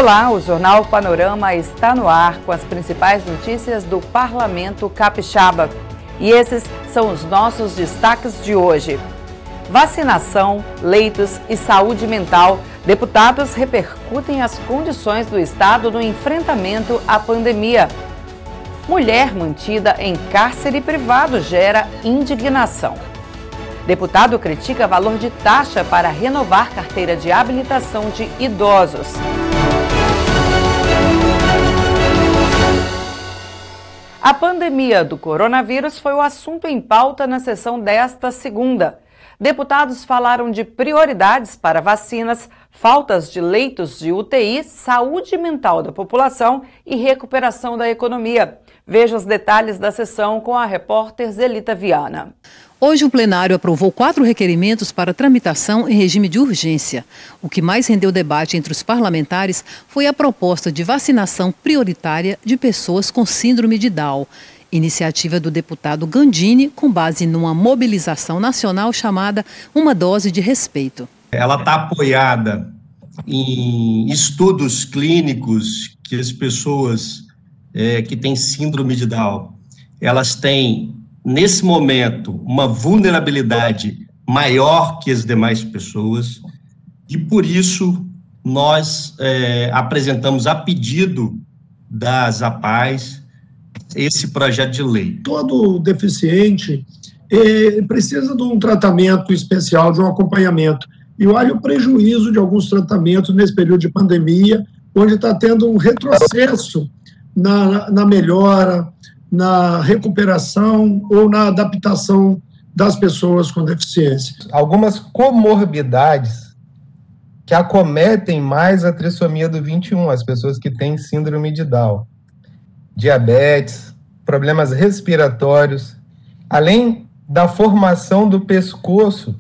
Olá, o Jornal Panorama está no ar com as principais notícias do Parlamento Capixaba. E esses são os nossos destaques de hoje. Vacinação, leitos e saúde mental. Deputados repercutem as condições do Estado no enfrentamento à pandemia. Mulher mantida em cárcere privado gera indignação. Deputado critica valor de taxa para renovar carteira de habilitação de idosos. A pandemia do coronavírus foi o assunto em pauta na sessão desta segunda. Deputados falaram de prioridades para vacinas, faltas de leitos de UTI, saúde mental da população e recuperação da economia. Veja os detalhes da sessão com a repórter Zelita Viana. Hoje o plenário aprovou 4 requerimentos para tramitação em regime de urgência. O que mais rendeu debate entre os parlamentares foi a proposta de vacinação prioritária de pessoas com síndrome de Down. Iniciativa do deputado Gandini, com base numa mobilização nacional chamada Uma Dose de Respeito. Ela está apoiada em estudos clínicos que as pessoas que têm síndrome de Down, elas têm, nesse momento, uma vulnerabilidade maior que as demais pessoas, e por isso nós apresentamos a pedido das APAES esse projeto de lei. Todo deficiente precisa de um tratamento especial, de um acompanhamento. E olha o prejuízo de alguns tratamentos nesse período de pandemia, onde está tendo um retrocesso na melhora, na recuperação ou na adaptação das pessoas com deficiência. Algumas comorbidades que acometem mais a trissomia do 21, as pessoas que têm síndrome de Down. Diabetes, problemas respiratórios, além da formação do pescoço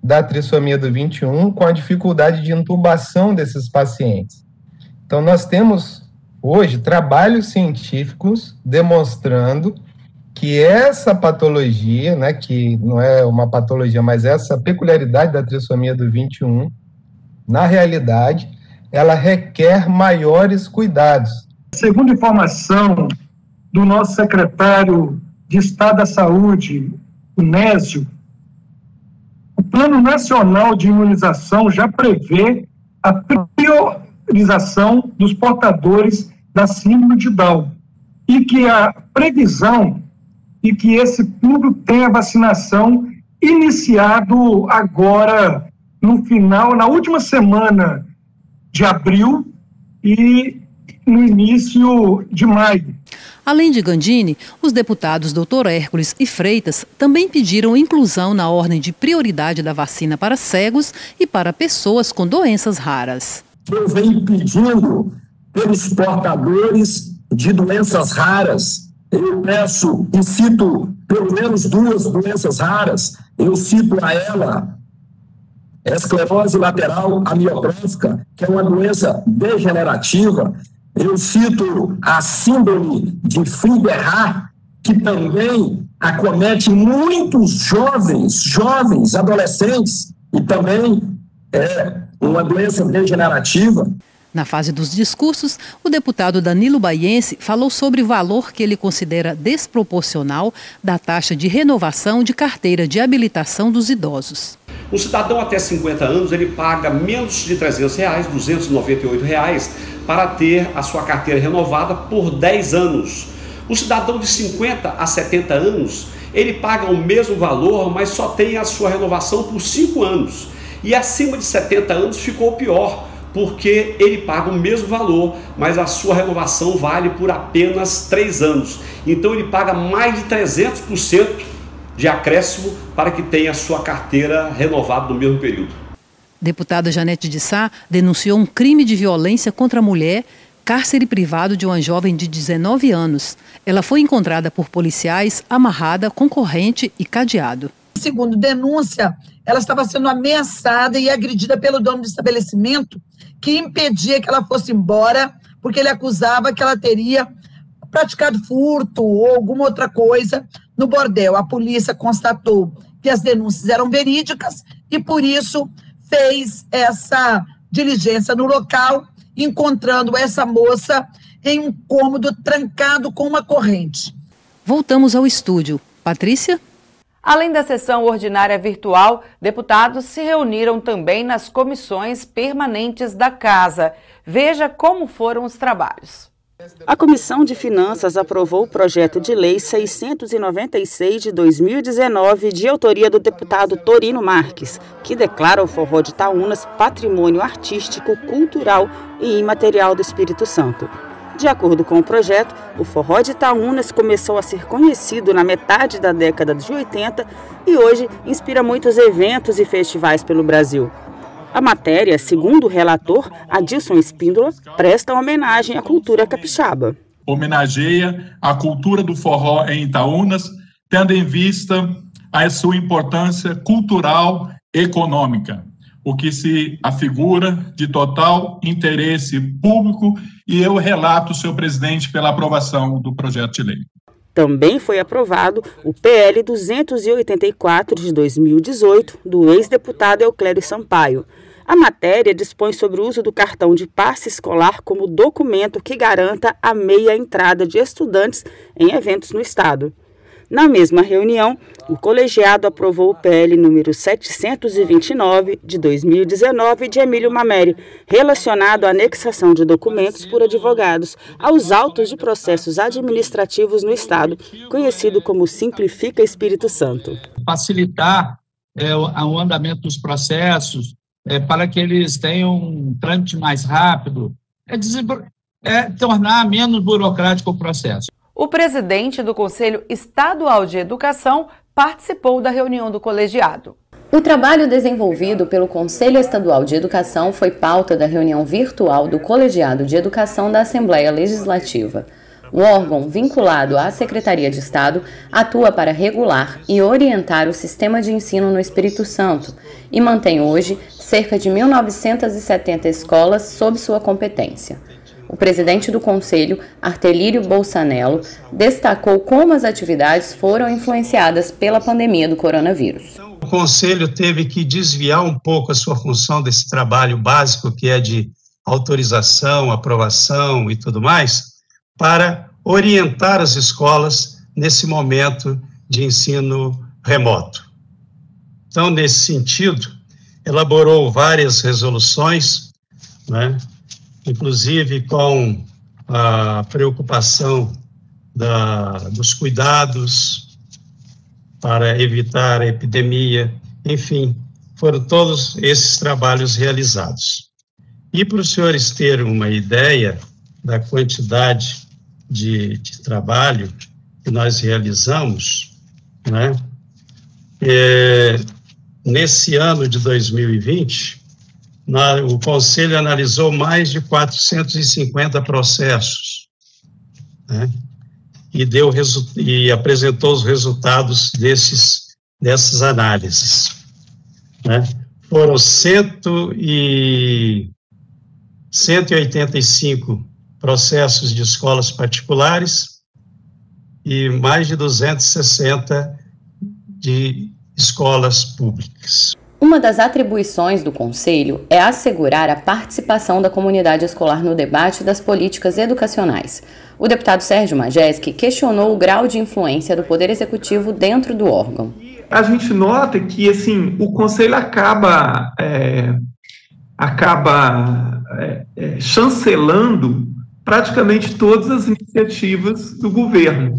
da trissomia do 21, com a dificuldade de intubação desses pacientes. Então, nós temos hoje trabalhos científicos demonstrando que essa patologia, né, que não é uma patologia, mas essa peculiaridade da trissomia do 21, na realidade, ela requer maiores cuidados. Segundo informação do nosso secretário de Estado da Saúde, o Nésio, o Plano Nacional de Imunização já prevê a priorização dos portadores da síndrome de Down e que a previsão e que esse público tenha vacinação iniciado agora no final, na última semana de abril e no início de maio. Além de Gandini, os deputados Dr. Hércules e Freitas também pediram inclusão na ordem de prioridade da vacina para cegos e para pessoas com doenças raras. Eu venho pedindo pelos portadores de doenças raras. Eu peço e cito pelo menos 2 doenças raras. Eu cito a ela esclerose lateral amiotrófica, que é uma doença degenerativa. Eu cito a síndrome de Friedreich, que também acomete muitos jovens, adolescentes, e também é uma doença degenerativa. Na fase dos discursos, o deputado Danilo Baiense falou sobre o valor que ele considera desproporcional da taxa de renovação de carteira de habilitação dos idosos. Um cidadão até 50 anos, ele paga menos de R$300, R$298, para ter a sua carteira renovada por 10 anos. O cidadão de 50 a 70 anos, ele paga o mesmo valor, mas só tem a sua renovação por 5 anos. E acima de 70 anos ficou pior, porque ele paga o mesmo valor, mas a sua renovação vale por apenas 3 anos. Então ele paga mais de 300% de acréscimo para que tenha a sua carteira renovada no mesmo período. Deputada Janete de Sá denunciou um crime de violência contra a mulher, cárcere privado de uma jovem de 19 anos. Ela foi encontrada por policiais amarrada com corrente e cadeado. Segundo denúncia, ela estava sendo ameaçada e agredida pelo dono do estabelecimento, que impedia que ela fosse embora, porque ele acusava que ela teria praticado furto ou alguma outra coisa no bordel. A polícia constatou que as denúncias eram verídicas e, por isso, fez essa diligência no local encontrando essa moça em um cômodo trancado com uma corrente. Voltamos ao estúdio. Patrícia? Além da sessão ordinária virtual, deputados se reuniram também nas comissões permanentes da Casa. Veja como foram os trabalhos. A Comissão de Finanças aprovou o projeto de lei 696 de 2019, de autoria do deputado Torino Marques, que declara o Forró de Itaúnas patrimônio artístico, cultural e imaterial do Espírito Santo. De acordo com o projeto, o Forró de Itaúnas começou a ser conhecido na metade da década de 80 e hoje inspira muitos eventos e festivais pelo Brasil. A matéria, segundo o relator, Adilson Espíndola, presta homenagem à cultura capixaba. Homenageia a cultura do forró em Itaúnas, tendo em vista a sua importância cultural e econômica, o que se afigura de total interesse público, e eu relato, senhor presidente, pela aprovação do projeto de lei. Também foi aprovado o PL 284 de 2018, do ex-deputado Euclério Sampaio. A matéria dispõe sobre o uso do cartão de passe escolar como documento que garanta a meia entrada de estudantes em eventos no Estado. Na mesma reunião, o colegiado aprovou o PL número 729 de 2019 de Emílio Mameri, relacionado à anexação de documentos por advogados aos autos de processos administrativos no Estado, conhecido como Simplifica Espírito Santo. Facilitar o andamento dos processos para que eles tenham um trâmite mais rápido, tornar menos burocrático o processo. O presidente do Conselho Estadual de Educação participou da reunião do colegiado. O trabalho desenvolvido pelo Conselho Estadual de Educação foi pauta da reunião virtual do Colegiado de Educação da Assembleia Legislativa. O órgão, vinculado à Secretaria de Estado, atua para regular e orientar o sistema de ensino no Espírito Santo e mantém hoje cerca de 1.970 escolas sob sua competência. O presidente do Conselho, Artelírio Bolsanello, destacou como as atividades foram influenciadas pela pandemia do coronavírus. O Conselho teve que desviar um pouco a sua função desse trabalho básico, que é de autorização, aprovação e tudo mais, para orientar as escolas nesse momento de ensino remoto. Então, nesse sentido, elaborou várias resoluções, né? Inclusive com a preocupação dos cuidados para evitar a epidemia, enfim, foram todos esses trabalhos realizados. E para os senhores terem uma ideia da quantidade de trabalho que nós realizamos, né, nesse ano de 2020, o Conselho analisou mais de 450 processos, né, e apresentou os resultados dessas análises, né. Foram 185 processos de escolas particulares e mais de 260 de escolas públicas. Uma das atribuições do Conselho é assegurar a participação da comunidade escolar no debate das políticas educacionais. O deputado Sérgio Majeski questionou o grau de influência do Poder Executivo dentro do órgão. A gente nota que assim, o Conselho acaba chancelando praticamente todas as iniciativas do governo.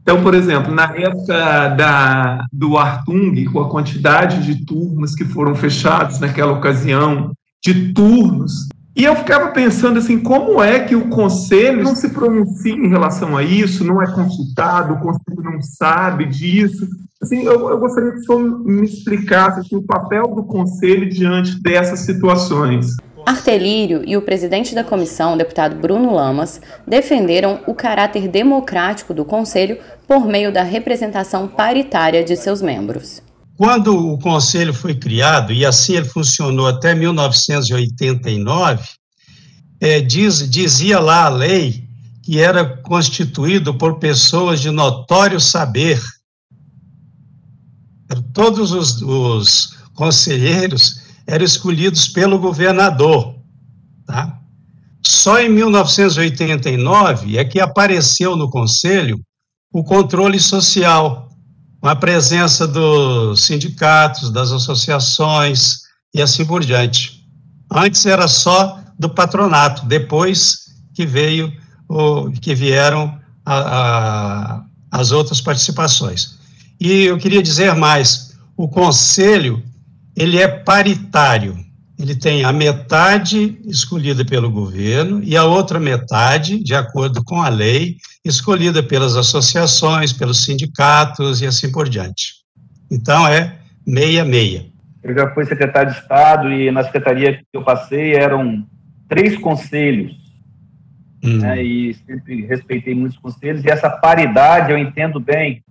Então, por exemplo, na época do Artung, com a quantidade de turmas que foram fechadas naquela ocasião, de turnos, e eu ficava pensando assim, como é que o Conselho não se pronuncia em relação a isso, não é consultado, o Conselho não sabe disso. Assim, eu gostaria que o senhor me explicasse assim, o papel do Conselho diante dessas situações. Artelírio e o presidente da comissão, o deputado Bruno Lamas, defenderam o caráter democrático do Conselho por meio da representação paritária de seus membros. Quando o Conselho foi criado, e assim ele funcionou até 1989, dizia lá a lei que era constituído por pessoas de notório saber. Todos os conselheiros eram escolhidos pelo governador, tá? Só em 1989 é que apareceu no Conselho o controle social, com a presença dos sindicatos, das associações e assim por diante. Antes era só do patronato, depois que vieram as outras participações. E eu queria dizer mais, o Conselho, ele é paritário, ele tem a metade escolhida pelo governo e a outra metade, de acordo com a lei, escolhida pelas associações, pelos sindicatos e assim por diante. Então, é 6-6. Eu já fui secretário de Estado e na secretaria que eu passei eram 3 conselhos, né, e sempre respeitei muitos conselhos, e essa paridade, eu entendo bem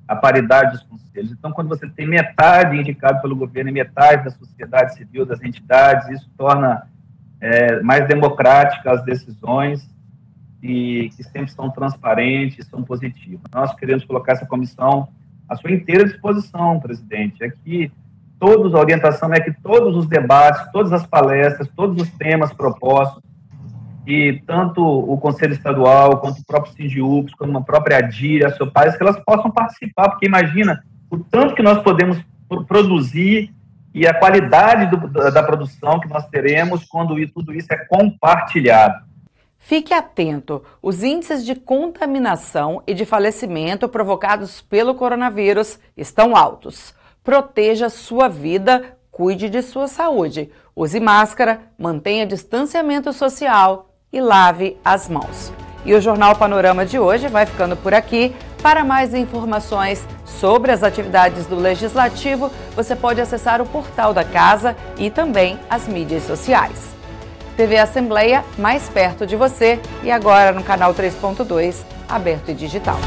a paridade dos conselhos. Então, quando você tem metade indicado pelo governo e metade da sociedade civil, das entidades, isso torna mais democrática as decisões e que sempre são transparentes, são positivas. Nós queremos colocar essa comissão à sua inteira disposição, presidente. A orientação é que todos os debates, todas as palestras, todos os temas propostos, e tanto o Conselho Estadual, quanto o próprio Sindiúps, como a própria ADIR, a SOPAES, que elas possam participar, porque imagina o tanto que nós podemos produzir e a qualidade da produção que nós teremos quando tudo isso é compartilhado. Fique atento, os índices de contaminação e de falecimento provocados pelo coronavírus estão altos. Proteja sua vida, cuide de sua saúde, use máscara, mantenha distanciamento social e lave as mãos. E o Jornal Panorama de hoje vai ficando por aqui. Para mais informações sobre as atividades do Legislativo, você pode acessar o portal da Casa e também as mídias sociais. TV Assembleia, mais perto de você, e agora no canal 3.2, aberto e digital.